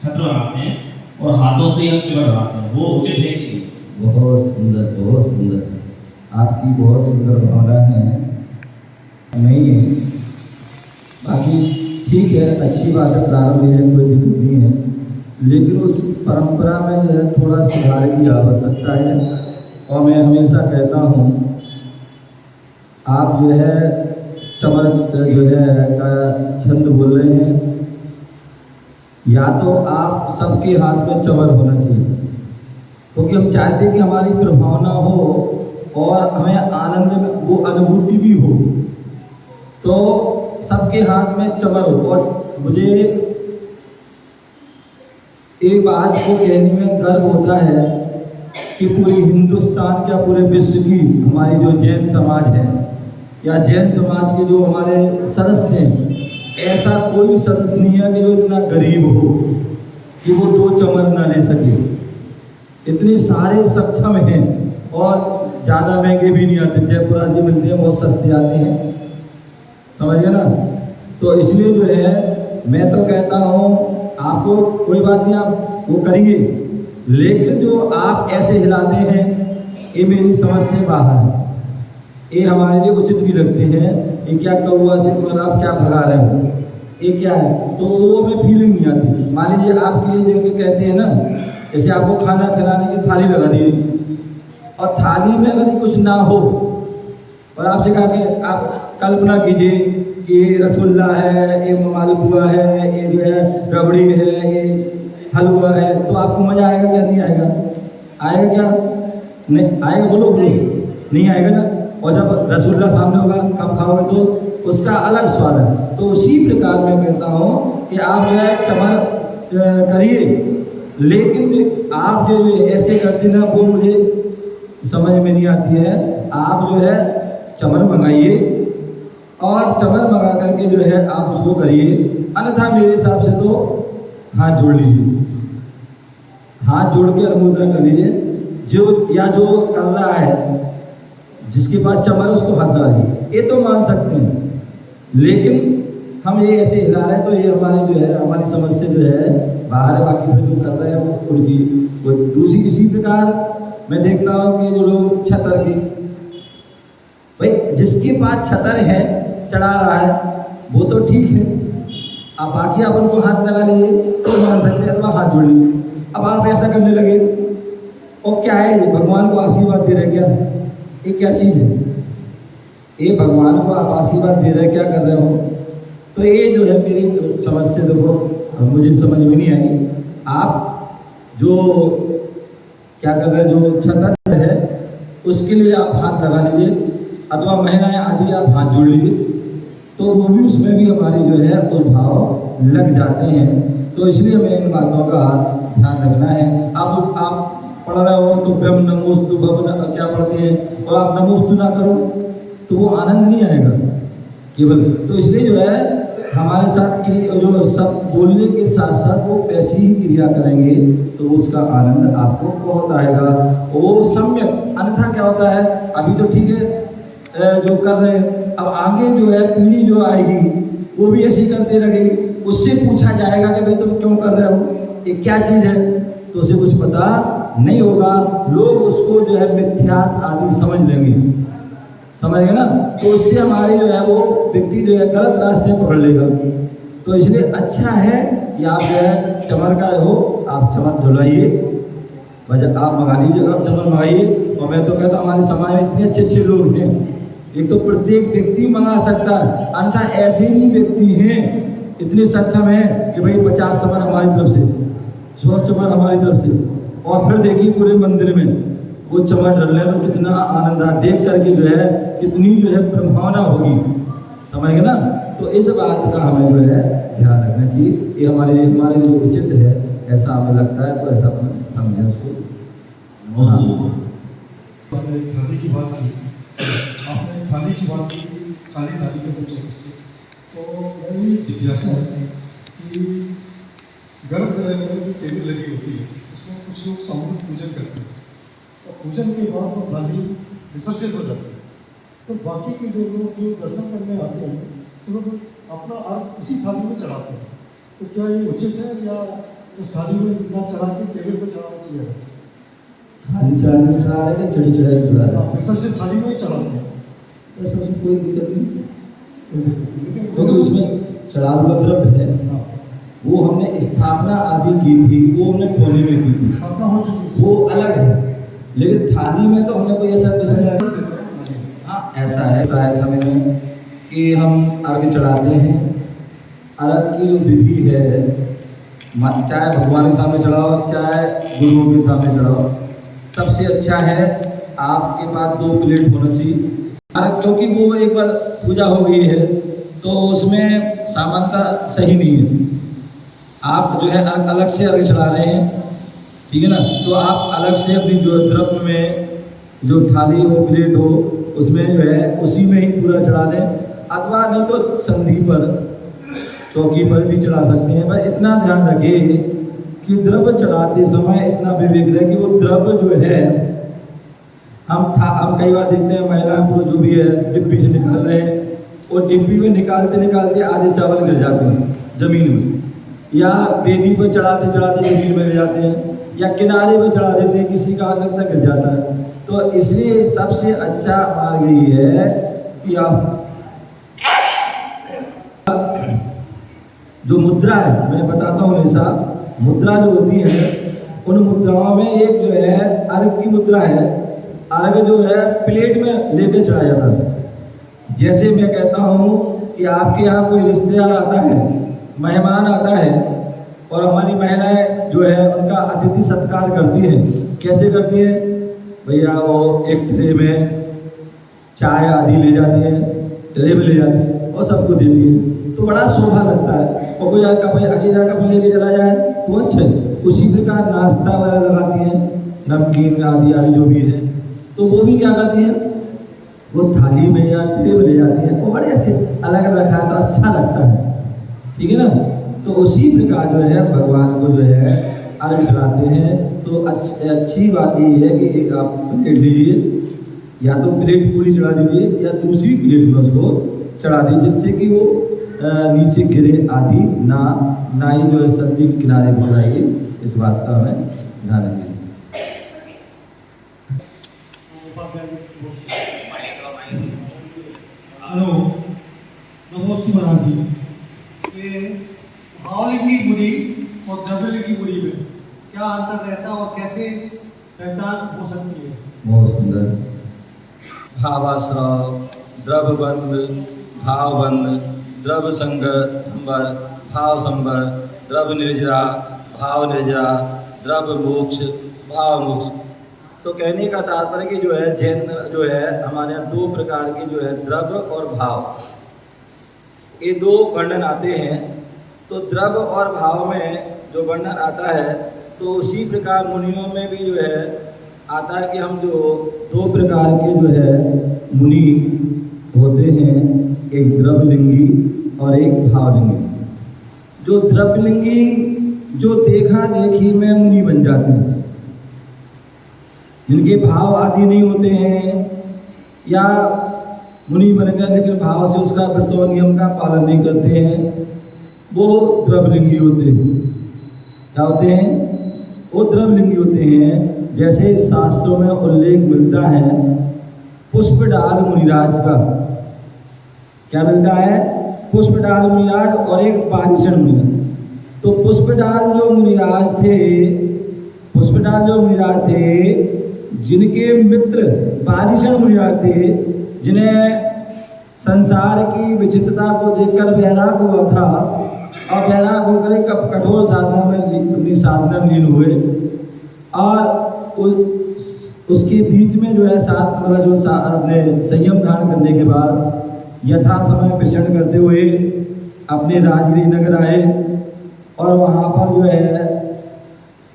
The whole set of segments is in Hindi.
छत्र बनाते हैं और हाथों से हम चमर बनाते हैं, वो उचित है कि नहीं? बहुत सुंदर, बहुत सुंदर। आपकी बहुत सुंदर भावना है, नहीं है। बाकी ठीक है, अच्छी बात है, प्रारंभ है, कोई दिक्कत नहीं है, लेकिन उस परंपरा में जो है थोड़ा सुधार की आवश्यकता है। और मैं हमेशा कहता हूँ, आप जो है चमर जो है का छंद बोल रहे हैं, या तो आप सबके हाथ में चमर होना चाहिए, क्योंकि हम चाहते हैं कि हमारी प्रभावना हो और हमें आनंद में वो अनुभूति भी हो, तो सबके हाथ में चमर हो। और मुझे एक बात को कहने में गर्व होता है कि पूरी हिंदुस्तान क्या पूरे विश्व की हमारी जो जैन समाज है या जैन समाज के जो हमारे सदस्य हैं, ऐसा कोई सदस्य नहीं है कि जो इतना गरीब हो कि वो 2 चमर ना ले सके। इतने सारे सक्षम हैं और ज़्यादा महंगे भी नहीं आते, जयपुर आदि मिलते हैं, बहुत सस्ते आते हैं, समझिए ना। तो इसलिए जो है मैं तो कहता हूँ, आपको कोई बात नहीं, आप वो करिए, लेकिन जो आप ऐसे हिलाते हैं ये मेरी समझ से बाहर है, ये हमारे लिए उचित भी लगते हैं। ये क्या कौआ से मतलब आप क्या भगा रहे हो, ये क्या है, तो वो हमें फीलिंग नहीं आती। मान लीजिए आपके लिए जो कहते हैं ना, जैसे आपको खाना खिलाने की थाली लगा दी और थाली में अगर कुछ ना हो और आपसे कहा कि आप कल्पना कीजिए कि ये रसगुल्ला है, ये मालपुआ है, ये जो है रबड़ी है, ये हलवा है, तो आपको मज़ा आएगा क्या? नहीं आएगा। आएगा क्या? नहीं आएगा, बोलो बोलो, नहीं आएगा ना। और जब रसगुल्ला सामने होगा कब खाओगे तो उसका अलग स्वाद है। तो उसी प्रकार मैं कहता हूँ कि आप जो है चमर करिए, लेकिन आप जो ऐसे करते ना वो मुझे समझ में नहीं आती है। आप जो है चमर मंगाइए और चमर मंगा करके जो है आप उसको करिए, अन्यथा मेरे हिसाब से तो हाथ जोड़ लीजिए, हाथ जोड़ के अनुमोदन कर लीजिए। जो या जो कर रहा है, जिसके पास चमर उसको हाथ डालिए, ये तो मान सकते हैं, लेकिन हम ये ऐसे हिला रहे हैं तो ये हमारी जो है हमारी समझ से जो है बाहर है। बाकी फिर जो कर रहे हैं वो उनकी वो दूसरी। इसी प्रकार मैं देखता हूँ कि जो लोग छतर की, भाई जिसके पास छतर है चढ़ा रहा है वो तो ठीक है, अब बाकी आप उनको हाथ लगा लीजिए तो मान सकते हैं, हाथ जोड़ लीजिए। अब आप ऐसा करने लगे और क्या है, भगवान को आशीर्वाद दे रहे क्या? ये क्या चीज़ है? ये भगवान को आप आशीर्वाद दे रहे, क्या कर रहे हो? तो ये जो है मेरी समझ से देखो मुझे समझ में नहीं आई। आप जो क्या कर रहे हैं, जो छतर है उसके लिए आप हाथ लगा लीजिए, अथवा महिलाएं आदि आप हाथ जोड़ लीजिए, तो वो भी उसमें भी हमारी जो है भाव लग जाते हैं। तो इसलिए हमें इन बातों का ध्यान रखना है। आप पढ़ रहे हो तो ब्रह्म नमोस्तु भवन क्या पढ़ते हैं, और आप नमोस्तु ना करो तो वो आनंद नहीं आएगा केवल। तो इसलिए जो है हमारे साथ जो सब बोलने के साथ साथ वो ऐसी ही क्रिया करेंगे तो उसका आनंद आपको बहुत आएगा, वो सम्यक। अन्यथा क्या होता है, अभी तो ठीक है जो कर रहे हैं, अब आगे जो है पीढ़ी जो आएगी वो भी ऐसी करते रहेगी, उससे पूछा जाएगा कि भाई तुम क्यों कर रहे हो, ये क्या चीज़ है, तो उसे कुछ पता नहीं होगा। लोग उसको जो है मिथ्यात आदि समझ लेंगे, समझ गए ना। तो उससे हमारी जो है वो व्यक्ति जो है गलत रास्ते पकड़ लेगा। तो इसलिए अच्छा है कि आप जो है चमर का हो, आप चमर धुलाइए, वजह आप मंगा लीजिए, आप चमर मंगाइए। और मैं तो कहता हूँ हमारे समाज में इतने अच्छे अच्छे लोग हैं, एक तो प्रत्येक व्यक्ति मंगा सकता है, अन्यथा ऐसे ही व्यक्ति हैं इतने सक्षम हैं कि भाई 50 चमर हमारी तरफ से, 100 चमर हमारी तरफ से, और फिर देखिए पूरे मंदिर में वो चमर ढल रहे तो कितना आनंद आ, देख करके जो है कितनी जो है प्रभावना होगी, समझ गए ना। तो इस बात का हमें जो है ध्यान रखना चाहिए, ये हमारे लिए उचित है, ऐसा हमें लगता है, तो ऐसा समझें उसको। आपने खाने की बात की, आपने खाने की बात की, खाली थाली के पूछे उससे, तो मेरी जिज्ञासा है कि गर्भ गृह में जो टेबल लगी होती है उसमें कुछ लोग सामूहिक पूजन करते हैं, और पूजन के बाद वो थाली विसर्जित हो जाती है, तो बाकी के जो लोग जो दर्शन करने आते हैं तो लोग अपना अर्घ उसी थाली में चढ़ाते हैं। तो क्या ये उचित है या उस थाली में इतना चढ़ा के टेबल पर चढ़ाना चाहिए बस। थाली चढ़ा रहे थे, चढ़ी चढ़ाई चढ़ा रहे हाँ, विसर्जन थाली में ही चढ़ाते हैं। हैं, ऐसा कोई दिक्कत नहीं, लेकिन क्योंकि उसमें चढ़ा हुआ द्रव्य है, हाँ, वो हमने स्थापना आदि की थी, वो हमने कोने में की थी, स्थापना हो चुकी है। वो अलग है। लेकिन थाली में तो हमने कोई ऐसा विषय नहीं। हाँ, ऐसा है प्रायः में कि हम अर्घ चढ़ाते हैं। अर्घ की जो विधि है, चाहे भगवान के सामने चढ़ाओ, चाहे गुरुओं के सामने चढ़ाओ, सबसे अच्छा है आपके पास 2 प्लेट होना चाहिए। अर्घ क्योंकि वो एक बार पूजा हो गई है तो उसमें सामान्यता सही नहीं है। आप जो है अलग से अर्घ चढ़ा रहे हैं, ठीक है ना, तो आप अलग से अपनी जो द्रव्य में जो थाली हो, प्लेट हो, उसमें जो है उसी में ही पूरा चढ़ा दें, अथवा नहीं तो संधि पर, चौकी पर भी चढ़ा सकते हैं। पर इतना ध्यान रखें कि द्रव्य चढ़ाते समय इतना विवेक रहे कि वो द्रव्य जो है, हम कई बार देखते हैं महिलाएं पुरुष जो भी है डिब्बी से निकाल रहे हैं, और डिब्बी में निकालते निकालते आधे चावल गिर जाते हैं जमीन में, या बेदी पर चढ़ाते चढ़ाते जमीन में गिर जाते हैं, या किनारे पे चढ़ा देते हैं, किसी का हाथ तक गिर जाता है। तो इसलिए सबसे अच्छा मार्ग यही है कि आप जो मुद्रा है, मैं बताता हूँ हमेशा, मुद्रा जो होती है उन मुद्राओं में एक जो है अर्घ की मुद्रा है। अर्घ जो है प्लेट में लेके चढ़ाया जाता है। जैसे मैं कहता हूँ कि आपके यहाँ कोई रिश्तेदार आता है, मेहमान आता है, और हमारी महिलाएं जो है उनका अतिथि सत्कार करती हैं। कैसे करती हैं भैया? वो एक ट्रे में चाय आदि ले जाती हैं, ट्रे में ले जाती हैं और सबको देती हैं, तो बड़ा शोभा लगता है। और कोई कप अकेला कप लेके चला जाए तो अच्छा है। उसी प्रकार नाश्ता वगैरह लगाती हैं, नमकीन आदि आदि जो भी है, तो वो भी क्या करती हैं, वो थाली में या ट्रे में ले जाती हैं। वो बड़े अच्छे अलग रखा है तो अच्छा लगता है, ठीक है ना। तो उसी प्रकार जो है भगवान को जो है अर्घ चढ़ाते हैं। तो अच्छी बात ये है कि एक आप प्लेट लीजिए, या तो प्लेट पूरी चढ़ा दीजिए या दूसरी प्लेट में उसको चढ़ा दीजिए, जिससे कि वो नीचे गिरे आदि ना ही जो है संधि के किनारे बनाइए। इस बात का हमें ध्यान रखिए। नमोस्तु महाराज जी, ये भावलिंगी बुरी और द्रव्यलिंगी बुरी में क्या अंतर रहता है और कैसे पहचान हो सकती है? बहुत सुंदर। भावाश्रव, द्रव्यबंध, भावबंध, द्रव्य संबर, भाव संबर, द्रव्य निर्जरा, भाव निर्जरा, द्रव्य मोक्ष, भाव मोक्ष। तो कहने का तात्पर्य कि जो है जैन जो है हमारे यहाँ 2 प्रकार के जो है द्रव्य और भाव, ये 2 वर्णन आते हैं। तो द्रव्य और भाव में जो वर्णन आता है, तो उसी प्रकार मुनियों में भी जो है आता है कि हम जो 2 प्रकार के जो है मुनि होते हैं, एक द्रव्यलिंगी और एक भावलिंगी। जो द्रव्यलिंगी जो देखा देखी में मुनि बन जाते हैं, जिनके भाव आदि नहीं होते हैं, या मुनि बनकर लेकिन भाव से उसका व्रतों नियम का पालन नहीं करते हैं, वो द्रव्यलिंगी होते हैं। क्या होते हैं? वो द्रव्यलिंगी होते हैं। जैसे शास्त्रों में उल्लेख मिलता है पुष्पडाल मुनिराज का। क्या मिलता है? पुष्पडाल मुनिराज और एक पारिषण मुनि। तो पुष्पडाल जो मुनिराज थे, जिनके मित्र पारिषण मुनिराज थे, जिन्हें संसार की विचित्रता को देखकर वैराग हुआ था, और वैराग होकर कठोर साधना में अपनी साधना में लीन हुए, और उसके बीच में जो है अपने संयम धारण करने के बाद यथा समय विचरण करते हुए अपने राजगिरी नगर आए, और वहाँ पर जो है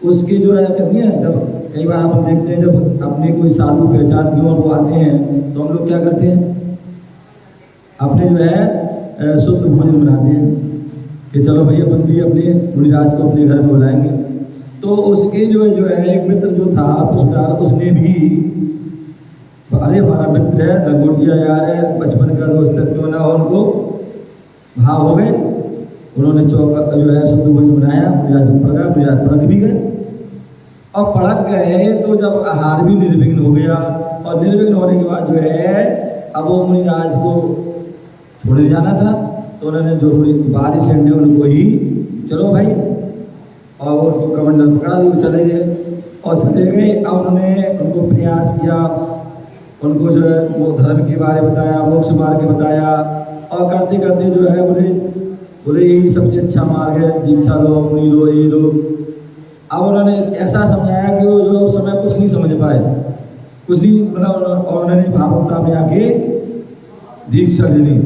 उसके जो है कहते हैं, जब कई बार आप देखते हैं जब अपने कोई साधु पहचान के और वो आते हैं तो हम लोग क्या करते हैं, अपने जो है शुद्ध भोजन बनाते हैं कि चलो भैया अपन भी अपने मुनिराज को अपने घर में बुलाएंगे। तो उसके जो है एक मित्र जो था पुष्पडाल, उसने भी अरे हमारा मित्र है, लंगोटिया यार है, बचपन का दोस्त है, क्यों ना हो, उनको भाव हो गए। उन्होंने चौका जो है शुद्ध भोजन बनाया, मुनिराज पड़क भी गए। और पड़क गए तो जब आहार भी निर्विघ्न हो गया, और निर्विघ्न होने के बाद जो है अब वो मुनिराज को छोड़े जाना था, तो उन्होंने जो बारिश ने उनको ही चलो भाई, और वो कमंडल पकड़ा दी, वो चले गए और चले गए। अब उन्होंने उनको प्रयास किया, उनको जो है वो धर्म के बारे बताया, मोक्ष मार्ग के बताया, और करते करते जो है बोले यही सबसे अच्छा मार्ग है, दीक्षा लो, मुनि लो, ये लो। अब उन्होंने ऐसा समझाया कि वो जो उस समय कुछ नहीं समझ पाए, कुछ नहीं मतलब, और उन्होंने भावुकता में आके दीक्षा ले ली।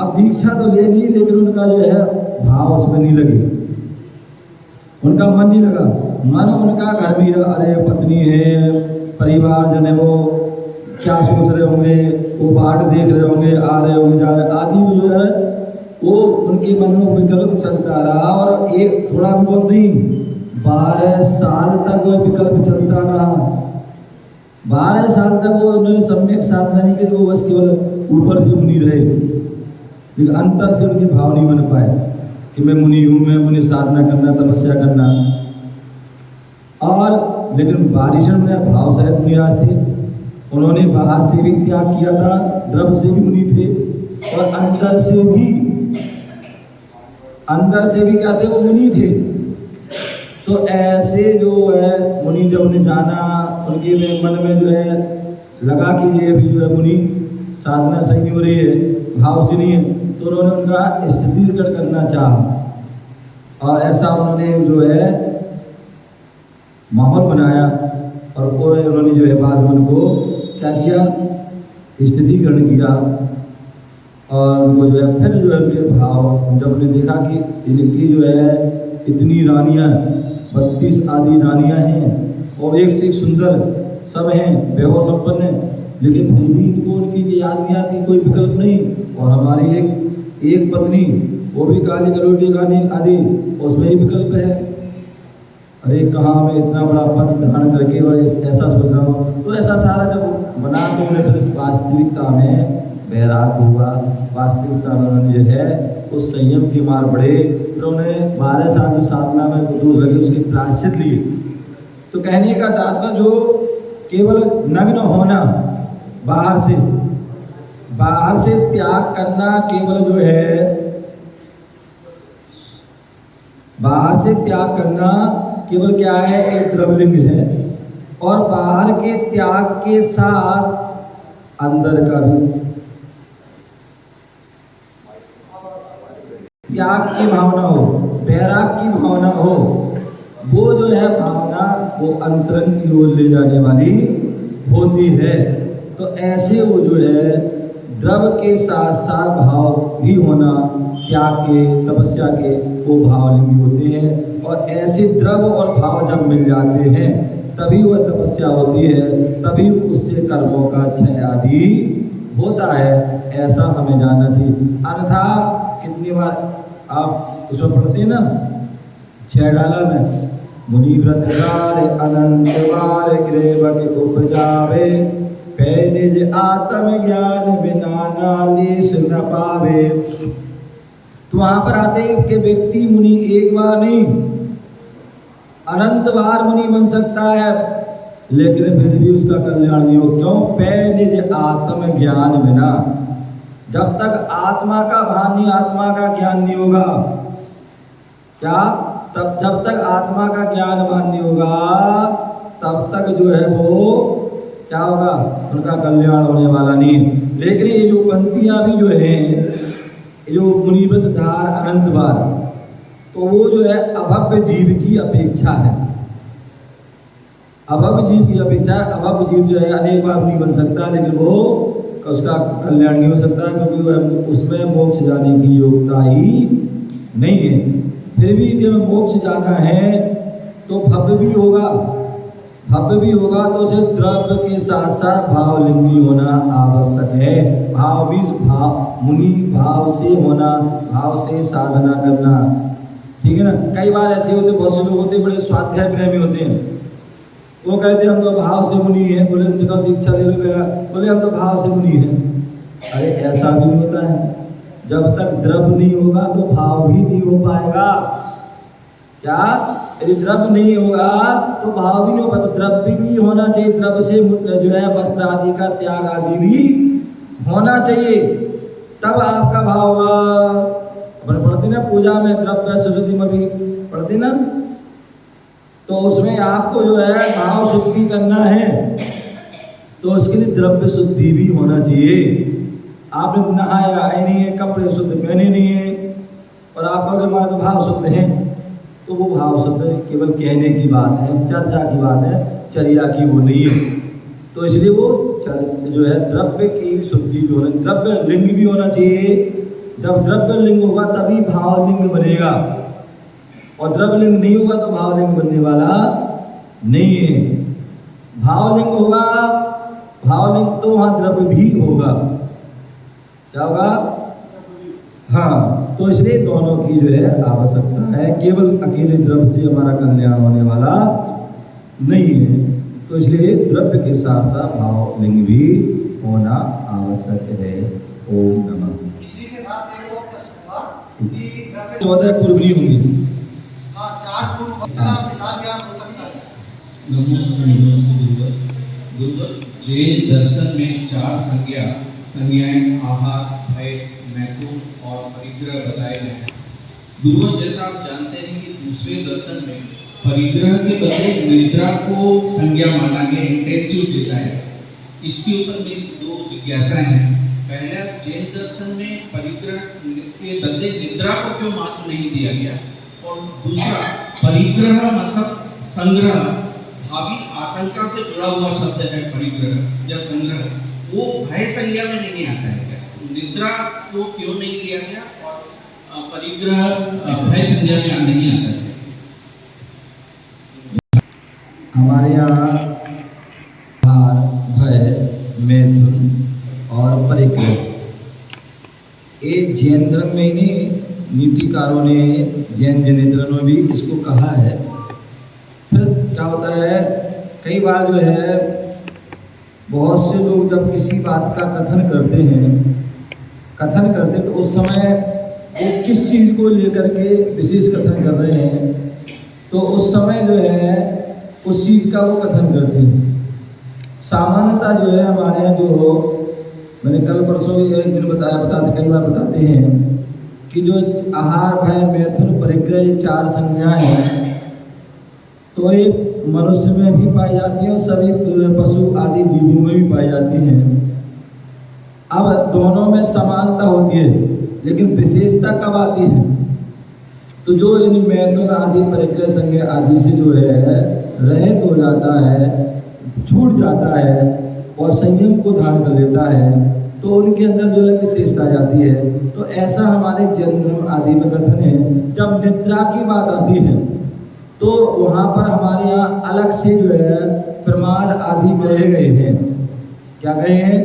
अब दीक्षा तो ले ली, लेकिन उनका जो है भाव उसमें नहीं लगे, उनका मन नहीं लगा। मन उनका घर में रहा, अरे पत्नी है, परिवार जन है, वो क्या सोच रहे होंगे, वो बाट देख रहे होंगे, आ रहे होंगे, जा रहे आदि जो है वो उनके मन में विकल्प चलता रहा। और एक थोड़ा बहुत नहीं, 12 साल तक वो विकल्प चलता रहा। 12 साल तक वो उन्होंने सम्यक साधना नहीं की, तो वो बस केवल ऊपर से मुनि रहे, लेकिन अंतर से उनके भाव नहीं बन पाए कि मैं मुनि हूँ, मैं मुनि साधना करना, तपस्या करना। और लेकिन बारिशण में भाव सहित मुनिराज थे, उन्होंने बाहर से भी त्याग किया था, द्रव्य से भी मुनि थे, और अंदर से भी क्या थे, वो मुनि थे। तो ऐसे जो है मुनि जब उन्हें जाना, उनके मन में जो है लगा कि ये भी जो है मुनि साधना सही नहीं हो रही है, भाव से नहीं है, तो उन्होंने उनका स्थिरीकरण करना चाहा, और ऐसा उन्होंने जो है माहौल बनाया। और कोई उन्होंने जो है बाद में उनको क्या किया, स्थिरीकरण किया, और वो जो है फिर जो है उनके भाव, जब उन्हें देखा कि इनकी जो है इतनी रानियाँ, 32 आदि रानियाँ हैं, और एक से एक सुंदर सब हैं, वैभव संपन्न हैं, लेकिन फिर भी इनको उनकी याद नहीं आती, कोई विकल्प नहीं। और हमारी एक पत्नी, वो भी काली करोटी गानी आदि, उसमें ही विकल्प है। अरे कहाँ मैं इतना बड़ा पद धारण करके और ऐसा सोच रहा हूँ। तो ऐसा सारा जब बना, तो उन्हें फिर वास्तविकता में वैराग हुआ, वास्तविकता में उन्होंने जो है उस संयम के मार पड़े। फिर उन्हें 12 साल जो साधना में कुतूहल लगे, उसके प्रायश्चित लिए। तो कहने का तात्पर्य जो केवल नग्न होना, बाहर से त्याग करना, केवल जो है बाहर से त्याग करना केवल क्या है, एक द्रवलिंग है। और बाहर के त्याग के साथ अंदर का भी त्याग की भावना हो, वैराग की भावना हो, वो जो है भावना वो अंतरंग की ओर ले जाने वाली होती है। तो ऐसे वो जो है द्रव के साथ साथ भाव भी होना, त्याग के, तपस्या के, वो भावलिंगी होते हैं। और ऐसे द्रव और भाव जब मिल जाते हैं, तभी वह तपस्या होती है, तभी उससे कर्मों का क्षय आदि होता है। ऐसा हमें जानना चाहिए। अन्यथा कितनी बार आप उसमें पढ़ते हैं ना, 6 डाला में, मुनि व्रतकार अनंत बार ग्रेवक उपजावे, पै निज आत्म ज्ञान बिना नालिश न पावे। तो वहां पर आते हैं कि व्यक्ति मुनि एक बार नहीं, अनंत बार मुनि बन सकता है, लेकिन फिर भी उसका कल्याण नहीं हो। क्यों? पै निज आत्म ज्ञान बिना, जब तक आत्मा का भान नहीं, आत्मा का ज्ञान नहीं होगा, क्या तब जब तक आत्मा का ज्ञान भान नहीं होगा, तब तक जो है वो क्या होगा, उनका कल्याण होने वाला नहीं। लेकिन ये जो पंक्तियां भी जो हैं, जो मुनिवत धार अनंत बार, तो वो जो है अभव्य जीव की अपेक्षा है। अभव्य जीव की अपेक्षा, अभव्य जीव जो है अनेक बार नहीं बन सकता, लेकिन वो उसका कल्याण नहीं हो सकता, क्योंकि वह उसमें मोक्ष जाने की योग्यता ही नहीं है। फिर भी यदि हमें मोक्ष जाना है तो भव्य भी होगा, तो उसे द्रव्य के साथ साथ भावलिंगी होना आवश्यक है। भाव भी मुनि भाव से होना, भाव से साधना करना, ठीक है ना। कई बार ऐसे होते, बहुत से लोग होते बड़े स्वाध्याय प्रेमी होते हैं, वो कहते हैं हम तो भाव से मुनि हैं, बोले जगह दीक्षा ले लो मेरा, बोले हम तो भाव से मुनि हैं। अरे ऐसा भी नहीं होता है, जब तक द्रव्य नहीं होगा तो भाव भी नहीं हो पाएगा। क्या? यदि द्रव्य नहीं होगा तो भाव भी नहीं होगा। तो द्रव्य भी होना चाहिए, द्रव्य से जो है वस्त्र आदि का त्याग आदि भी होना चाहिए, तब आपका भाव होगा। अपन पढ़ते ना पूजा में द्रव्य सरस्वती में भी पढ़ते ना, तो उसमें आपको जो है भाव शुद्धि करना है, तो उसके लिए द्रव्य शुद्धि भी होना चाहिए। आपने नहाया आए नहीं है, कपड़े शुद्ध पहने नहीं है, और आपका अगर मान भाव शुद्ध है, तो वो भाव शुद्ध केवल कहने की बात है, चर्चा की बात है, चर्या की वो नहीं है। तो इसलिए वो जो है द्रव्य की शुद्धि भी होना, द्रव्य लिंग भी होना चाहिए। जब द्रव्य लिंग होगा तभी भाव लिंग बनेगा, और द्रव्य लिंग नहीं होगा तो भाव लिंग बनने वाला नहीं है। भाव लिंग होगा, भाव लिंग तो वहाँ द्रव्य भी होगा। क्या होगा? हाँ, तो इसलिए दोनों की जो है आवश्यकता है, केवल अकेले द्रव्य से हमारा कल्याण होने वाला नहीं है। तो इसलिए द्रव्य के साथ साथ भाव लिंग भी होना आवश्यक है। ओम नमः। इसी के साथ एक और प्रश्न था कि द्रव्य चौदह पूर्व नहीं होंगी। हाँ, 4 पूर्व का विशाल ज्ञान हो सकता है। नमस्ते गुरुवर, जैन दर्शन में 4 संज्ञाएं आहार, भय, मैथुन और परिग्रह बताए गए हैं। गुरुवर, जैसा आप जानते हैं कि दूसरे दर्शन में परिग्रह के बदले निद्रा को संज्ञा माना गया, इंटेंसिव डिजायर। इसके ऊपर मेरी 2 जिज्ञासाएं हैं। पहला, जैन दर्शन में परिग्रह के बदले निद्रा को क्यों महत्व नहीं दिया गया? और दूसरा, परिग्रह मतलब संग्रह, भावी आशंका से जुड़ा हुआ शब्द है परिग्रह या संग्रह, वो भय संज्ञा में नहीं आता है क्या? निद्रा को क्यों नहीं लिया गया और परिग्रह भय संज्ञा में नहीं आता है? हमारे यहाँ हार, भय, मैथुन और परिग्रह, एक जैन धर्म में ही नीतिकारों ने, जैन जैनेन्द्रों ने भी इसको कहा है। फिर क्या होता है, कई बार जो है बहुत से लोग जब किसी बात का कथन करते तो उस समय वो किस चीज़ को लेकर के विशेष कथन कर रहे हैं, तो उस समय जो है उस चीज़ का वो कथन करते हैं। सामान्यतः जो है हमारे यहाँ जो मैंने कल परसों एक दिन बताते कई बार बताते हैं कि जो आहार, भय, मैथुन, परिग्रह, ये 4 संज्ञाएं हैं, तो ये मनुष्य में भी पाई जाती हैं और सभी पशु आदि जीवों में भी पाई जाती हैं। अब दोनों में समानता होती है, लेकिन विशेषता कब आती है? तो जो इन मैथुन आदि, परिग्रह, संज्ञा आदि से जो है रहित हो जाता है, छूट जाता है और संयम को धारण कर लेता है, तो उनके अंदर जो है विशेषता आ जाती है। तो ऐसा हमारे जैन धर्म आदि में कथन है। जब निद्रा की बात आती है तो वहाँ पर हमारे यहाँ अलग से जो है प्रमाद आदि कहे गए हैं। क्या कहे हैं?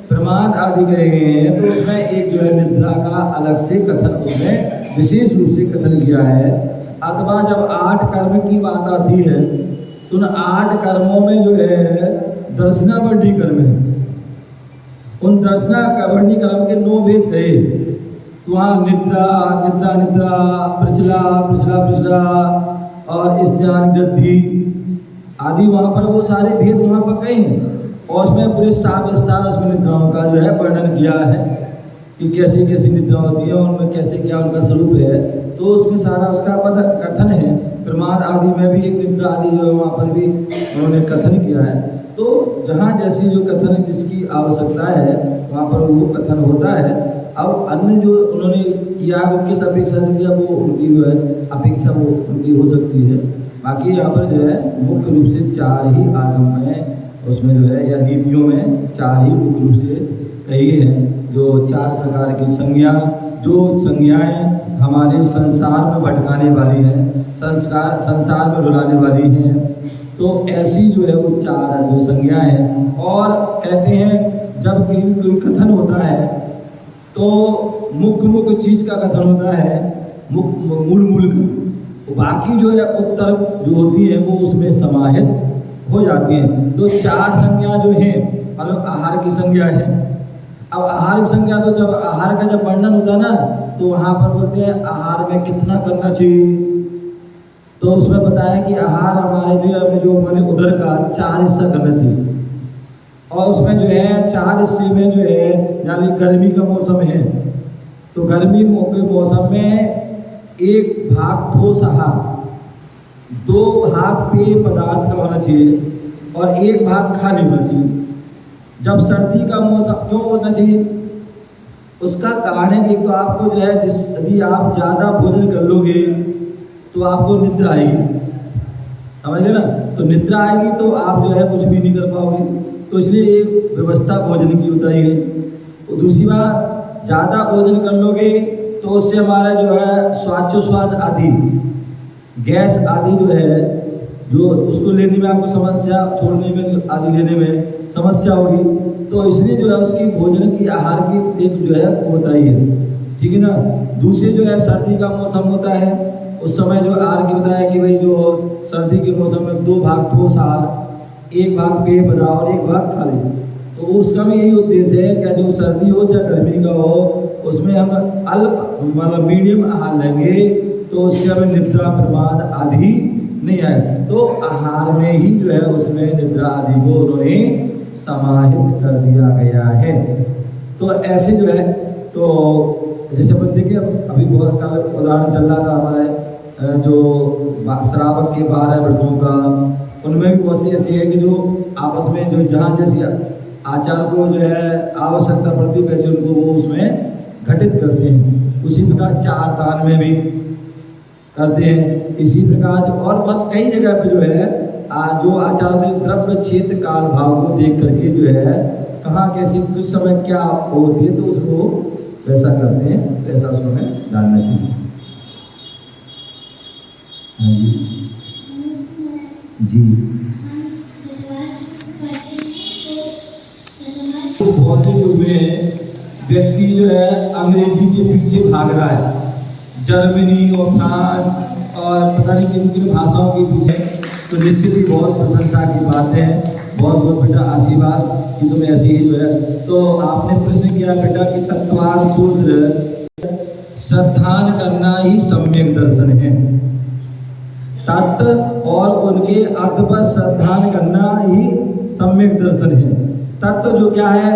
प्रमाद आदि कहे गए हैं। तो उसमें एक जो है निद्रा का अलग से कथन उसमें विशेष रूप से कथन किया है। अथवा जब 8 कर्म की बात आती है तो उन 8 कर्मों में जो है दर्शनावर्णी कर्म है। उन दर्शनावर्णी कर्म के 9 भेद थे। तो वहाँ निद्रा, निद्रा निद्रा, प्रचला प्रचला प्रचला और स्नान, वृद्धि आदि, वहाँ पर वो सारे भेद वहाँ पर कहे हैं। और उसमें पूरे 7 विस्तार उसमें निद्राओं का जो है वर्णन किया है कि कैसी कैसी निद्रा होती है, उनमें कैसे क्या उनका स्वरूप है। तो उसमें सारा उसका कथन है। प्रमाद आदि में भी एक निद्रा आदि जो है वहाँ पर भी उन्होंने कथन किया है। तो जहाँ जैसी जो कथन जिसकी आवश्यकता है वहाँ पर वो कथन होता है। अब अन्य जो उन्होंने किया वो किस अपेक्षा से किया, वो उनकी जो है अपेक्षा वो उनकी हो सकती है। बाकी यहाँ पर जो है मुख्य रूप से 4 ही आगम में उसमें जो है या नीतियों में 4 ही मुख्य रूप से कही हैं। जो 4 प्रकार की संज्ञाएं हमारे संसार में भटकाने वाली हैं, संसार में रुलाने वाली हैं। तो ऐसी जो है वो 4 जो संज्ञाएं हैं। और कहते हैं जब कोई कथन होता है तो मुख्य चीज का कथन होता है, मूल का। बाकी जो है उत्तर जो होती है वो उसमें समाहित हो जाती है। तो 4 संज्ञा जो है मतलब आहार की संज्ञा है। अब आहार की संज्ञा तो जब आहार का जब वर्णन होता है ना, तो वहाँ पर बोलते हैं आहार में कितना करना चाहिए। तो उसमें बताया कि आहार हमारे जो मैंने उधर का 4 हिस्सा करना चाहिए। और उसमें जो है 4 हिस्से में जो है, यानी गर्मी का मौसम है तो गर्मी के मौसम में 1 भाग ठोस आहार, 2 भाग पेय पदार्थ का होना चाहिए और 1 भाग खाली होना चाहिए। जब सर्दी का मौसम क्यों होना चाहिए, उसका कारण है कि एक तो आपको जो है यदि आप ज़्यादा भोजन कर लोगे तो आपको निद्रा आएगी, समझे ना। तो निद्रा आएगी तो आप जो है कुछ भी नहीं कर पाओगे। तो इसलिए एक व्यवस्था भोजन की होता ही है। तो दूसरी बात, ज़्यादा भोजन कर लोगे तो उससे हमारा जो है श्वासोच्छ्वास आदि, गैस आदि जो है, जो उसको लेने में आपको समस्या, छोड़ने में आदि लेने में समस्या होगी। तो इसलिए जो है उसकी भोजन की, आहार की एक जो है होता ही है, ठीक है ना। दूसरे जो है सर्दी का मौसम होता है, उस समय जो आहार की बताया कि भाई जो सर्दी के मौसम में 2 भाग ठोस आहार, 1 भाग पेय पदार्थ और 1 भाग खाली। तो उसका भी यही उद्देश्य है कि जो सर्दी हो चाहे गर्मी का हो, उसमें हम अल्प मतलब मीडियम आहार लेंगे तो उससे हमें निद्रा प्रमाद आदि नहीं आए। तो आहार में ही जो है उसमें निद्रा आदि को उन्होंने समाहित कर दिया गया है। तो ऐसे जो है, तो जैसे अपन देखिए अभी बहुत का उदाहरण चल रहा था हमारे जो श्रावक के 12 व्रतों का, उनमें भी बहुत सी ऐसी है कि जो आपस में जो जहाँ जैसी आचार को जो है आवश्यकता पड़ती है वैसे उनको वो उसमें घटित करते हैं। उसी प्रकार 4 दान में भी करते हैं। इसी प्रकार और बहुत कई जगह पे जो है जो आचार द्रव्य क्षेत्र काल भाव को देख करके जो है कहाँ कैसी किस समय क्या होती है तो उसको वैसा करते हैं, वैसा उसमें डालना चाहिए। हाँ जी तो भौतिक युग में व्यक्ति जो है अंग्रेजी के पीछे भाग रहा है, जर्मनी और फ्रांस और पता नहीं किन किन भाषाओं के पीछे। तो निश्चित ही बहुत प्रशंसा की बात है, बहुत बहुत बेटा आशीर्वाद कि तुम्हें ऐसी ही जो है। तो आपने प्रश्न किया बेटा कि तत्वार्थ सूत्र श्रद्धान करना ही सम्यक दर्शन है। तत्व और उनके अर्थ पर श्रद्धान करना ही सम्यक दर्शन है। तत्व जो क्या है,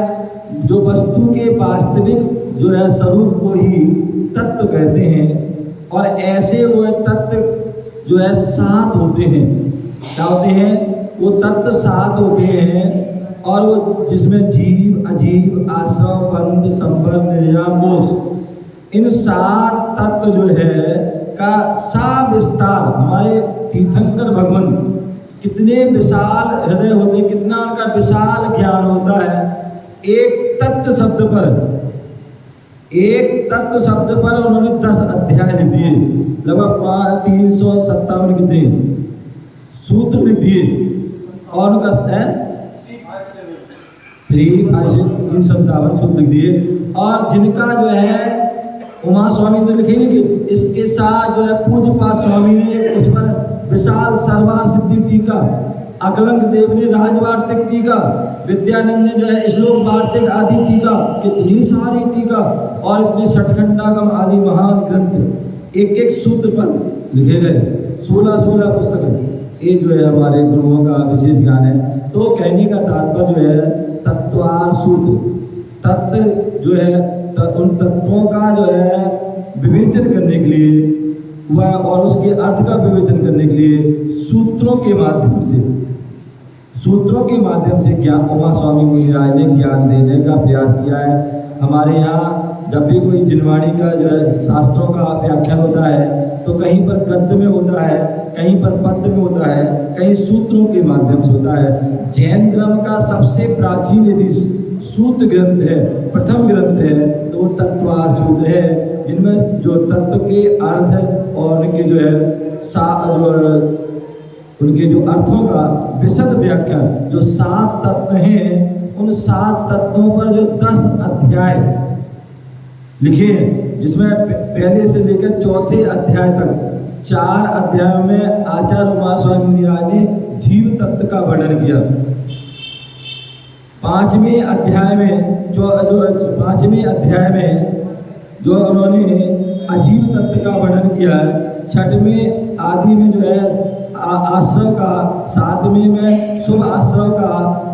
जो वस्तु के वास्तविक जो है स्वरूप को ही तत्व कहते हैं। और ऐसे वो तत्व जो है 7 होते हैं। क्या होते हैं वो तत्व? 7 होते हैं। और वो जिसमें जीव, अजीव, आश्रम, बंध, संवर, निर्याम, मोक्ष, इन 7 तत्व जो है का सा विस्तार हमारे तीर्थंकर भगवान कितने विशाल हृदय होते, कितना उनका विशाल ज्ञान होता है। एक तत्व शब्द पर उन्होंने 10 अध्याय लिख दिए, लगभग 357 कितने सूत्र लिख दिए। और उनका 357 सूत्र लिख दिए। और जिनका जो है उमा स्वामी तो लिखे नहीं, इसके साथ जो है पूज्यपाद स्वामी ने उस पर विशाल सर्वार सिद्धि टीका, अकलंक देव ने राजवार्तिक टीका, विद्यानंद ने जो है श्लोक वार्तिक आदि टीका, कितनी सारी टीका और इतने षटखंडागम आदि महान ग्रंथ एक एक सूत्र पर लिखे गए। 16 पुस्तक। ये जो है हमारे गुरुओं का विशेष ज्ञान है। तो कहने का तात्पर्य जो है तत्वार्थ सूत्र, तत्व जो है उन तत्वों का जो है विवेचन करने के लिए वह और उसके अर्थ का विवेचन करने के लिए सूत्रों के माध्यम से ज्ञान उमा स्वामी मुनिराज ने ज्ञान देने का प्रयास किया है। हमारे यहाँ जब भी कोई जिनवाणी का जो है शास्त्रों का व्याख्यान होता है तो कहीं पर गद्य में होता है, कहीं पर पद्य में होता है, कहीं सूत्रों के माध्यम से होता है। जैन धर्म का सबसे प्राचीन यदि सूत्र ग्रंथ है, प्रथम ग्रंथ है, तो वो तत्वार्थ सूत्र है, जिनमें जो तत्व के अर्थ और उनके जो है उनके जो अर्थों का विशद व्याख्यान, जो 7 तत्व हैं, उन 7 तत्वों पर जो 10 अध्याय लिखे हैं, जिसमें पहले से लेकर 4थे अध्याय तक 4 अध्यायों में आचार्य उमा स्वामी मुनिराज ने जीव तत्व का वर्णन किया। 5वें अध्याय में जो 5वें अध्याय में जो उन्होंने अजीब तत्व का वर्णन किया है, 6वें आदि में जो है आश्रव का, 7वें में शुभ आश्रव का,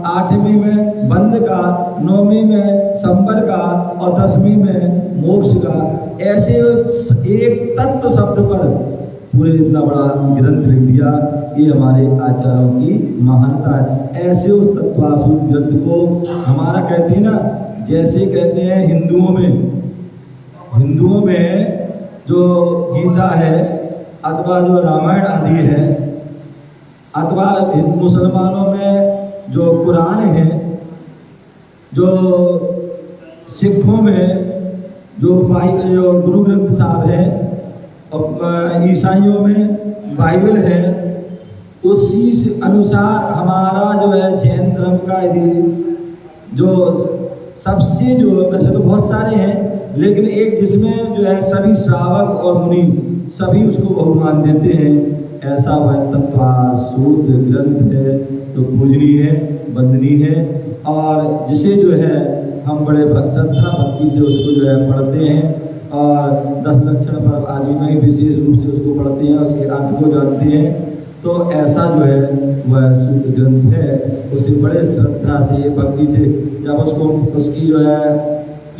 8वें में बंध का, 9वें में संबर का और 10वीं में मोक्ष का। ऐसे एक तत्व शब्द पर पूरे इतना बड़ा ग्रंथ लिख दिया। ये हमारे आचार्यों की महानता है। ऐसे उस तत्वासूत ग्रंथ को हमारा कहते हैं ना, जैसे कहते हैं हिंदुओं में जो गीता है अथवा जो रामायण आदि है, अथवा मुसलमानों में जो कुरान है, जो सिखों में जो गुरु ग्रंथ साहब है, और ईसाइयों में बाइबल है, उसी से अनुसार हमारा जो है जैन धर्म का यदि जो सबसे जो वैसे तो बहुत सारे हैं, लेकिन एक जिसमें जो है सभी श्रावक और मुनि सभी उसको बहुमान देते हैं, ऐसा वह तत्वासूत ग्रंथ है तो पूजनीय है, वंदनीय है, और जिसे जो है हम बड़े श्रद्धा भक्ति से उसको जो है पढ़ते हैं और 10 लक्षण पर्व आदि में विशेष रूप से उसको पढ़ते हैं, उसके अर्थ को जानते हैं। तो ऐसा जो है वह सूत ग्रंथ है, उसे बड़े श्रद्धा से भक्ति से जब उसको उसकी जो है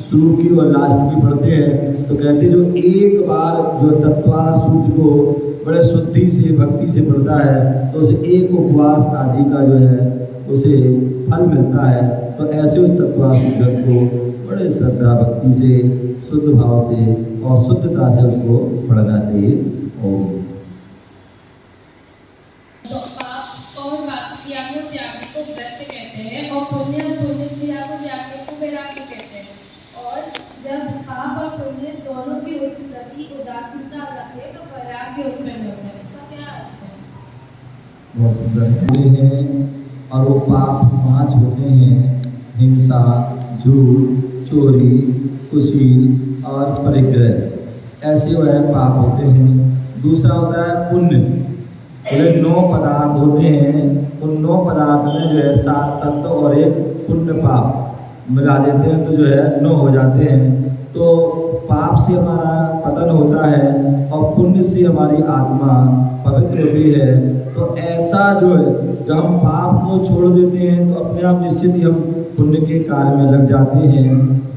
शुरू की और लास्ट भी पढ़ते हैं तो कहते जो एक बार जो तत्वासूत को बड़े शुद्धि से भक्ति से पढ़ता है तो उसे एक उपवास आदि का जो है उसे फल मिलता है। तो ऐसे उस तत्वासूत ग्रंथ को बड़े श्रद्धा भक्ति से शुद्ध भाव से और शुद्धता से उसको पढ़ना चाहिए। और तो पाप और क्रिया को त्याग को व्रत कहते हैं और पुण्य क्रिया को त्याग को वैराग्य कहते हैं। और जब पाप और पुण्य दोनों के प्रति उदासीनता आ जाती है तो वैराग्य उत्पन्न होता है। इसका क्या अर्थ है? बहुत सुंदर हैं और वो पाप 5 होते हैं: हिंसा, झूठ, चोरी, कुशील और परिग्रह। ऐसे वह पाप होते हैं। दूसरा होता है पुण्य। 9 पदार्थ होते हैं, उन 9 पदार्थ में जो है 7 तत्व और एक पुण्य पाप मिला देते हैं तो जो है 9 हो जाते हैं। तो पाप से हमारा पतन होता है और पुण्य से हमारी आत्मा पवित्र होती है। तो ऐसा जो है जब हम पाप को छोड़ देते हैं तो अपने आप निश्चित ही हम पुण्य के कार्य में लग जाते हैं,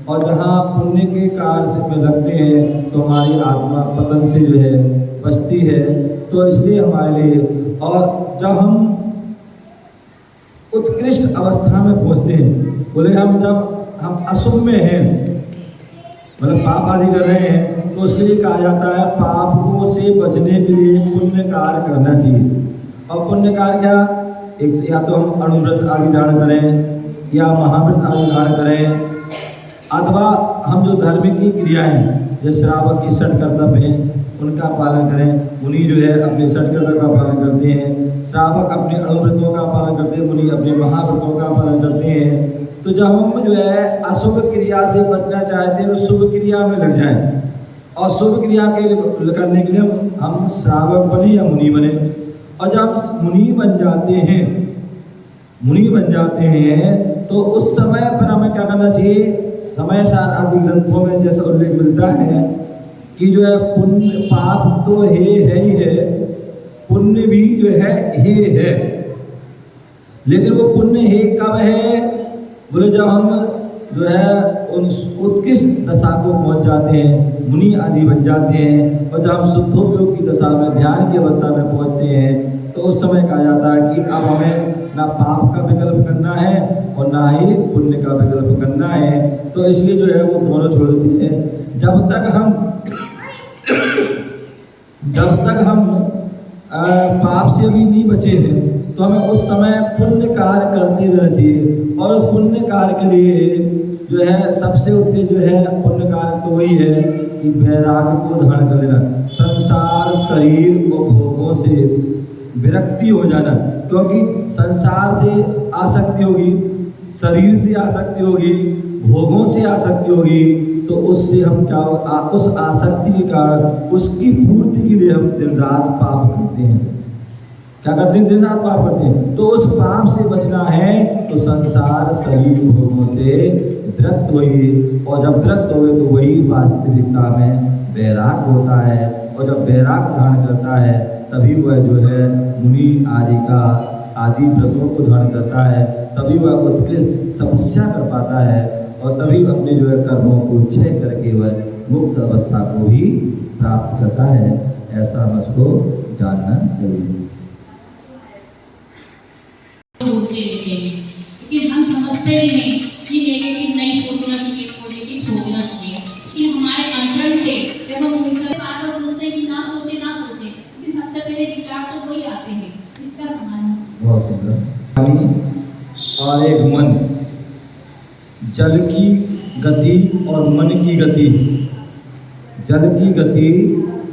और जहाँ पुण्य के कार्य में लगते हैं तो हमारी आत्मा पतन से जो है बचती है। तो इसलिए हमारे लिए, और जब हम उत्कृष्ट अवस्था में पहुँचते हैं, बोले जब हम अशुभ में हैं, मतलब पाप आदि कर रहे हैं, तो उसके लिए कहा जाता है पाप को से बचने के लिए पुण्य कार्य करना चाहिए। और पुण्य कार्य क्या? एक या तो हम अणुव्रत आदि धारण करें या महाव्रत आदि धारण करें, अथवा हम जो धार्मिक की क्रियाएं जैसे श्रावक की षट कर्तव्य हैं उनका पालन करें। मुनि जो है अपने षट कर्तव्य का पालन करते हैं, श्रावक अपने अणुव्रतों का पालन करते हैं, मुनि अपने महाव्रतों का पालन करते हैं। तो जब हम जो है अशुभ क्रिया से बचना चाहते हैं तो शुभ क्रिया में लग जाएं, और शुभ क्रिया के करने के लिए हम श्रावक बने या मुनि बने। और जब मुनि बन जाते हैं तो उस समय पर हमें क्या करना चाहिए? समय सार आदि ग्रंथों में जैसा उल्लेख मिलता है कि जो है पुण्य पाप तो है ही है, पुण्य भी जो है, लेकिन वो पुण्य है कब है? बोले जब हम जो है उन उत्कृष्ट दशा को पहुंच जाते हैं, मुनि आदि बन जाते हैं, और जब हम शुद्धोपयोग की दशा में ध्यान की अवस्था में पहुंचते हैं तो उस समय कहा जाता है कि अब हमें ना पाप का विकल्प करना है और ना ही पुण्य का विकल्प करना है। तो इसलिए जो है वो दोनों छोड़ देते हैं। जब तक हम पाप से भी नहीं बचे हैं तो हमें उस समय पुण्य कार्य करते रहना चाहिए। और पुण्य कार्य के लिए जो है सबसे उत्कृष्ट जो है पुण्य कार्य तो वही है कि वैराग्य को धारण कर लेना, संसार शरीर और भोगों से विरक्ति हो जाना। क्योंकि संसार से आसक्ति होगी, शरीर से आसक्ति होगी, भोगों से आसक्ति होगी, तो उससे हम क्या उस आसक्ति के कारण उसकी पूर्ति के लिए हम दिन रात पाप करते हैं। क्या करते हैं, दिन रात पाप करते हैं। तो उस पाप से बचना है तो संसार शरीर भोगों से विरक्त होइए, और जब विरक्त होए तो वही वास्तविकता में वैराग होता है, और जब वैराग धारण करता है तभी वह जो है मुनि आदि का आदि व्रतों को धारण करता है, तभी वह उत्कृष्ट तपस्या कर पाता है, और तभी अपने जो है कर्मों को क्षय करके वह मुक्त अवस्था को भी प्राप्त करता है। ऐसा हम उसको जानना चाहिए। होते रहते हैं, लेकिन हम समझते भी नहीं कि नेगेटिव नहीं सोचना चाहिए, पॉजिटिव सोचना चाहिए। कि हमारे अंतरंग से जब हम हमेशा बार बार सोचते हैं कि ना सोचे, लेकिन सबसे पहले विचार तो वही आते हैं। इसका समाधान बहुत सुंदर। पानी और एक मन, जल की गति और मन की गति, जल की गति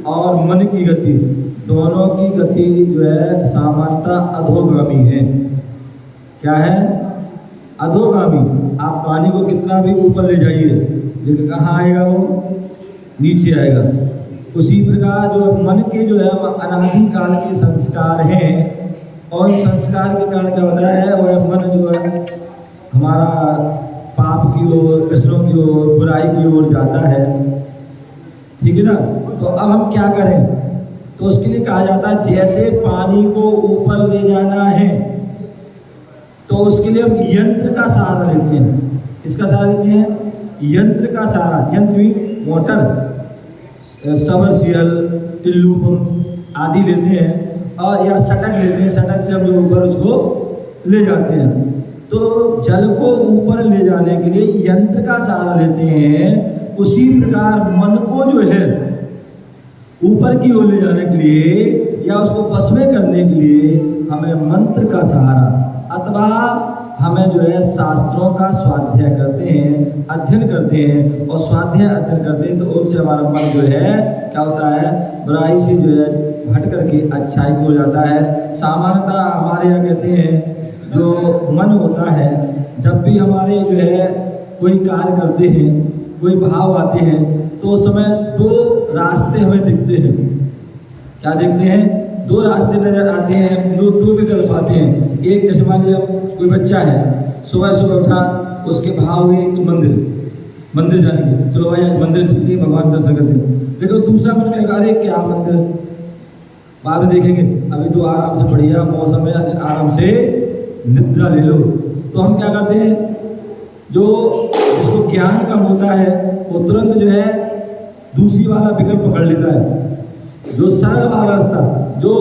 और मन की गति दोनों की गति जो है सामान्यतः अधोगामी है। क्या है? अधोगामी। आप पानी को कितना भी ऊपर ले जाइए लेकिन कहाँ आएगा? वो नीचे आएगा। उसी प्रकार जो मन के जो है अनादिकाल के संस्कार हैं, और इस संस्कार के कारण क्या होता है, वह मन जो है हमारा पाप की ओर, व्यसनों की ओर, बुराई की ओर जाता है। ठीक है ना? तो अब हम क्या करें? तो उसके लिए कहा जाता है जैसे पानी को ऊपर ले जाना है तो उसके लिए हम यंत्र का सहारा लेते हैं। किसका सहारा लेते हैं? यंत्र का सहारा। यंत्र भी मोटर, सबमर्सिबल, टिल्लू पंप आदि लेते हैं, और या सटक लेते हैं। सटक से हम जो ऊपर उसको ले जाते हैं। तो जल को ऊपर ले जाने के लिए यंत्र का सहारा लेते हैं। उसी प्रकार मन को जो है ऊपर की ओर ले जाने के लिए या उसको बस में करने के लिए हमें मंत्र का सहारा, अथवा हमें जो है शास्त्रों का स्वाध्याय करते हैं, अध्ययन करते हैं। और स्वाध्याय अध्ययन करते हैं तो उससे हमारा मन जो है क्या होता है, बुराई से जो है हट करके अच्छाई को हो जाता है। सामान्यतः हमारे यहाँ कहते हैं जो मन होता है, जब भी हमारे जो है कोई कार्य करते हैं, कोई भाव आते हैं, तो उस समय दो रास्ते हमें दिखते हैं। क्या दिखते हैं? दो रास्ते नजर आते हैं, दो विकल्प आते हैं। एक जैसे मान लीजिए कोई बच्चा है, सुबह सुबह उठा, उसके भाव हुए तो मंदिर जाएंगे, चलो भाई आज मंदिर चलते हैं, भगवान दर्शन करते हैं। देखो दूसरा मन कहेगा अरे क्या मंदिर, बाद में देखेंगे, अभी तो आराम से बढ़िया मौसम है, आराम से निद्रा ले लो। तो हम क्या करते हैं, जो जिसको ज्ञान कम होता है वो तुरंत जो है दूसरी वाला विकल्प पकड़ लेता है, जो सरल वाला रास्ता, जो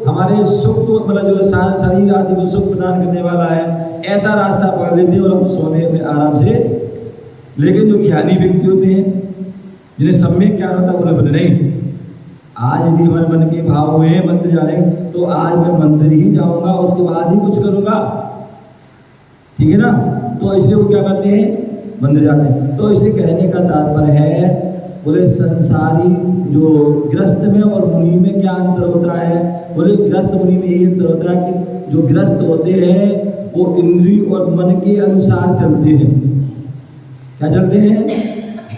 हमारे सुख को मतलब जो शरीर आदि को सुख प्रदान करने वाला है, ऐसा रास्ता पकड़ लेते हैं और हम सोने में आराम से। लेकिन जो ज्ञानी व्यक्ति होते हैं, जिन्हें सम्यक ज्ञान होता है, उन्हें बोले नहीं, आज यदि हमारे मन के भाव हुए मंदिर जाने तो आज मैं मंदिर ही जाऊंगा, उसके बाद ही कुछ करूंगा। ठीक है ना? तो इसलिए वो क्या करते हैं, मंदिर जाते हैं। तो इसलिए कहने का तात्पर्य है, बोले संसारी जो गृहस्थ में और मुनि में क्या अंतर होता है? बोले गृहस्थ मुनि में यही अंतर होता है कि जो गृहस्थ होते हैं वो इंद्रिय और मन के अनुसार चलते हैं। क्या चलते हैं?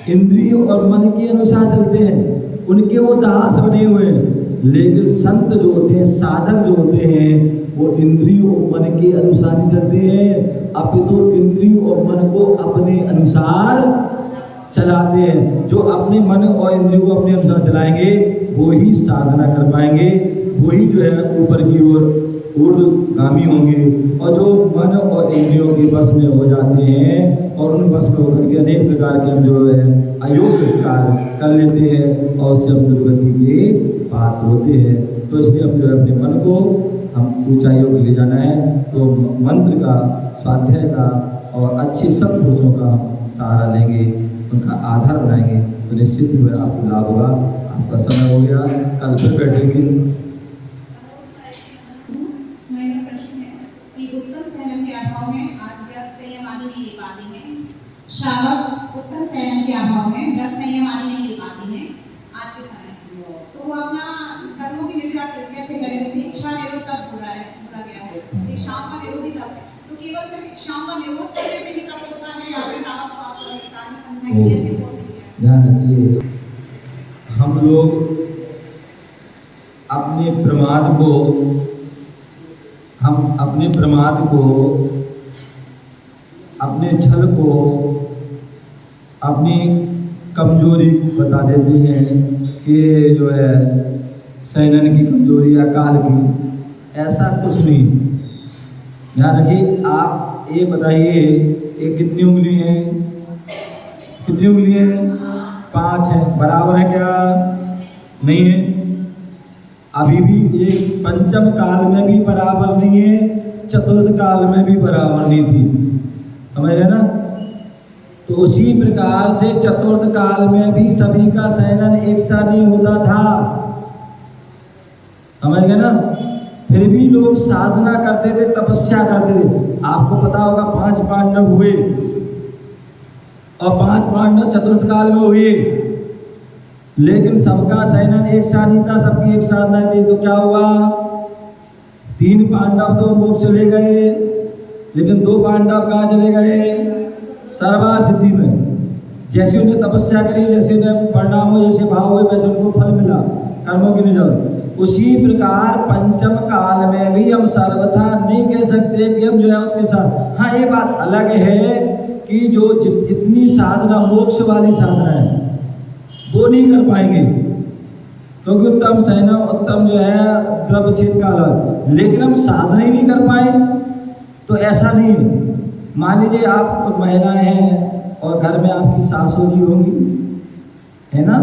इंद्रिय और मन के अनुसार चलते हैं, उनके वो दास बने हुए हैं। लेकिन संत जो होते हैं, साधक जो होते हैं, वो इंद्रिय और मन के अनुसार ही चलते हैं, अपितु इंद्रिय और मन को अपने अनुसार चलाते हैं। जो अपने मन और इंद्रियों को अपने अनुसार चलाएंगे वो ही साधना कर पाएंगे, वही जो है ऊपर की ओर ऊर्ध्वगामी होंगे। और जो मन और इंद्रियों के बस में हो जाते हैं और उन बस में होकर के अनेक प्रकार के जो है अयोग्य कार्य कर लेते हैं और उससे हम दुर्गति के पात्र होते हैं। तो इसलिए हम जो है अपने मन को हम ऊंचाइयों को ले जाना है, तो मंत्र का, स्वाध्याय का और अच्छे सत्पुरुषों का हम सहारा लेंगे, उनका आधार बनाएंगे, तो निश्चित ही आपको लाभ होगा। आपका समय हो गया, कल फिर बैठेंगे। मेरा प्रश्न है कि उत्तम संयम के अभाव में आज व्रत संयम आदि नहीं ले पाती है, श्रावक उत्तम संयम के अभाव में व्रत संयम आदि नहीं ले पाती है आज के समय, तो वो अपना कर्मों की निर्वाह कैसे करें? जैसे इच्छा निरोध तब बोला गया है, इच्छाओं का निरोध ही तब है, तो केवल सिर्फ इच्छाओं का निरोध करने से भी तब होता है, या फिर श्रावक को आप विस्तार में समझाएंगे कैसे बोल रही है? ध्यान रखिए, हम लोग अपने प्रमाद को हम अपने प्रमाद को, अपने छल को, अपनी कमजोरी को बता देते हैं कि जो है सैनन की कमजोरी या काल की। ऐसा कुछ नहीं। ध्यान रखिए। आप ये बताइए ये कितनी उंगली हैं? कितनी उंगली हैं? 5 है। बराबर है क्या? नहीं है। अभी भी एक पंचम काल में भी बराबर नहीं है, चतुर्थ काल में भी बराबर नहीं थी। समझ रहे ना? तो उसी प्रकार से चतुर्थ काल में भी सभी का शयनन एक सा नहीं होता था। समझ गए ना? फिर भी लोग साधना करते थे, तपस्या करते थे। आपको पता होगा 5 पांडव हुए और 5 पांडव चतुर्थ काल में हुए, लेकिन सबका शयनन एक साथ नहीं था, सबकी एक साधना थी। तो क्या हुआ? 3 पांडव तो मोक्ष चले गए, लेकिन 2 पांडव कहाँ चले गए? सर्वा सिद्धि में। जैसे उन्हें तपस्या करी, जैसे उन्हें परिणाम हो, जैसे भाव हुए, वैसे उनको फल मिला कर्मों की निजर। उसी प्रकार पंचम काल में भी हम सर्वथा नहीं कह सकते कि हम जो है उसके साथ। हाँ, ये बात अलग है कि जो इतनी साधना, मोक्ष वाली साधना है, वो नहीं कर पाएंगे, क्योंकि उत्तम शयनम, उत्तम जो है द्रवच्छेद काल। लेकिन हम साधना ही नहीं कर पाए तो ऐसा नहीं है। मान लीजिए आप महिलाएं हैं और घर में आपकी सासू जी होंगी, है ना?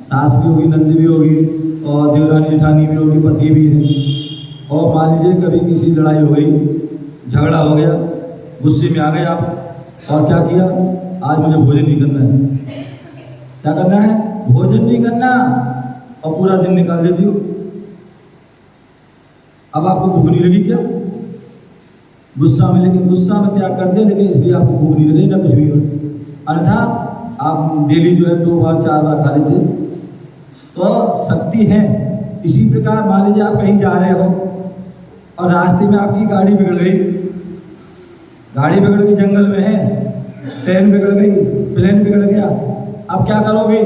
सास भी होगी, नंदी भी होगी, और देवरानी जेठानी भी होगी, पति भी है। और मान लीजिए कभी किसी लड़ाई हो गई, झगड़ा हो गया, गुस्से में आ गए आप, और क्या किया? आज मुझे भोजन नहीं करना है। क्या करना है? भोजन नहीं करना, और पूरा दिन निकाल देती हो। अब आपको भूख नहीं लगी क्या? गुस्सा में, लेकिन गुस्सा में त्याग कर दिया, लेकिन इसलिए आपको भूख नहीं लगी ना कुछ भी हो। अन्यथा आप डेली जो है 2 बार 4 बार खा लेते, तो शक्ति है। इसी प्रकार मान लीजिए आप कहीं जा रहे हो और रास्ते में आपकी गाड़ी बिगड़ गई, गाड़ी बिगड़ गई, जंगल में है, ट्रेन बिगड़ गई, प्लेन बिगड़ गया, अब क्या करोगे?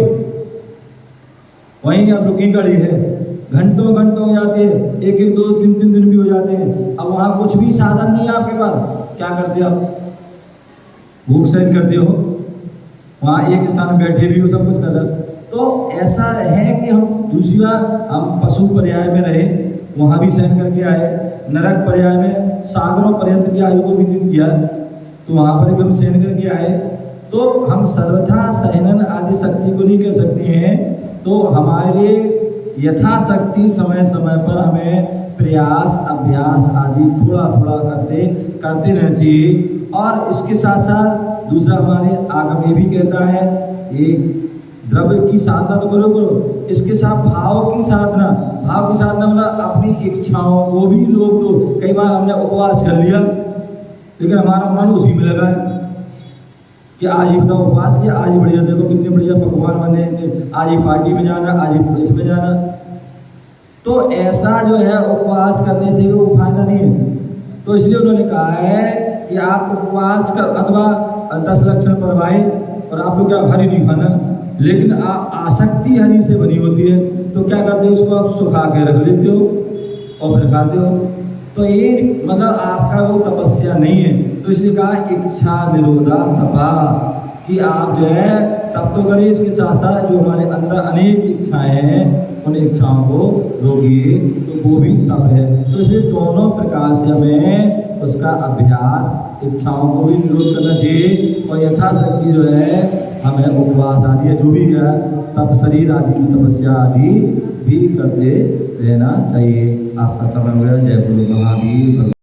वहीं अब रुकी गाड़ी है, घंटों घंटों हो जाते हैं, 1-1, 2-3 दिन भी हो जाते हैं। अब वहाँ कुछ भी साधन नहीं है आपके पास, क्या करते हो आप? भूख सहन करते हो, वहाँ एक स्थान बैठे भी हो, सब कुछ कर रहे। तो ऐसा है कि हम दूसरी बार हम पशु पर्याय में रहे, वहाँ भी सहन करके आए, नरक पर्याय में सागरों पर्यंत की आयु को भी दिन किया, तो वहाँ पर भी हम सहन करके आए। तो हम सर्वथा सहनन आदि शक्ति को नहीं कह सकते हैं। तो हमारे लिए यथाशक्ति समय समय पर हमें प्रयास, अभ्यास आदि थोड़ा थोड़ा करते रहना चाहिए। और इसके साथ साथ दूसरा हमारे आगम ये भी कहता है, एक द्रव्य की साधना तो करो, इसके साथ भाव की साधना। भाव की साधना मतलब अपनी इच्छाओं को भी लोग, तो कई बार हमने उपवास कर लिया, लेकिन हमारा मन उसी में लगा है कि आज ही बताओ उपवास किया, आज ही बढ़िया, देखो कितने बढ़िया पकवान बने, आज ही पार्टी में जाना, आज ही इसमें जाना। तो ऐसा जो है उपवास करने से भी वो फायदा नहीं है। तो इसलिए उन्होंने कहा है कि आप उपवास कर अथवा 10 लक्षण परवाए, और आप लोग क्या हरी नहीं खाना, लेकिन आसक्ति हरी से बनी होती है, तो क्या करते हो? उसको आप सुखा के रख लेते हो और फिर खाते हो। तो ये मतलब आपका वो तपस्या नहीं है। तो इसलिए कहा इच्छा निरोधा तपा, कि आप जो है तब तो करिए, इसके साथ साथ जो हमारे अंदर अनेक इच्छाएं हैं उन इच्छाओं को रोकिए, तो वो भी तप है। तो इसलिए दोनों प्रकार से हमें उसका अभ्यास, इच्छाओं को भी निरोध करना चाहिए, और यथाशक्ति जो है हमें उपवास आदि जो भी है तप, शरीर आदि की तपस्या आदि भी करते रहना चाहिए। आपका समय हो गया। जय गुरु महावीर।